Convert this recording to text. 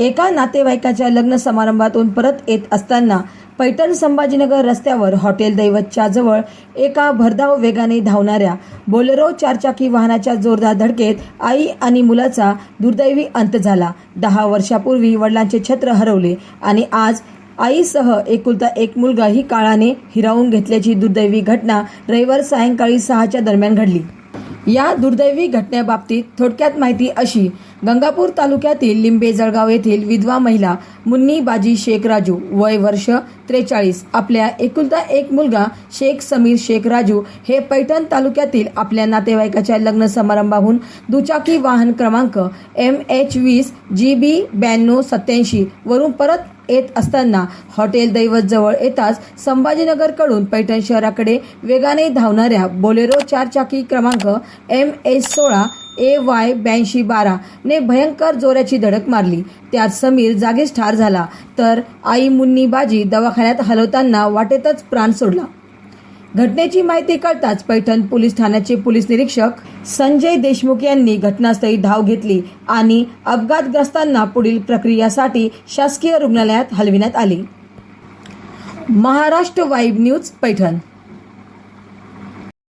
एका नातेवाईकाच्या लग्न समारंभातून परत येत असताना पैठण संभाजीनगर रस्त्यावर हॉटेल दैवतच्या जवळ एका भरधाव वेगाने धावणाऱ्या बोलेरो चारचाकी वाहनाच्या जोरदार धडकेत आई आणि मुलाचा दुर्दैवी अंत झाला। 10 वर्षापूर्वी वडिलांचे छत्र हरवले आणि आज आईसह एकुलता एक मुलगा ही काळाने हिरावून घेतल्याची दुर्दैवी घटना रविवार सायंकाळी 6च्या दरम्यान घडली। या दुर्दैवी घटनेबाबतीत थोडक्यात माहिती अशी: गंगापूर तालुक्यातील लिंबे जळगाव येथील विधवा महिला मुन्नी बाजी शेख राजू वय वर्ष 43 आपल्या एकुलता एक मुलगा शेख समीर शेख राजू हे पैठण तालुक्यातील आपल्या नातेवाईकाच्या लग्न समारंभाहून दुचाकी वाहन क्रमांक MH20 GB 9287 वरून परत येत असताना हॉटेल दैवत जवळ येताच संभाजीनगरकडून पैठण शहराकडे वेगाने धावणाऱ्या बोलेरो चारचाकी क्रमांक MH16 AY 8212 ने भयंकर जोराची धडक मारली। त्यात समीर जागीच ठार झाला तर आई मुन्नी बाजी दवाखान्यात हलवताना वाटेतच प्राण सोडला। घटनेची माहिती कळताच पैठण पोलीस ठाण्याचे पोलीस निरीक्षक संजय देशमुख यांनी घटनास्थळी धाव घेतली आणि अपघातग्रस्तांना पुढील प्रक्रियेसाठी शासकीय रुग्णालयात हलविण्यात आले। Maharashtra vibe news Paithan.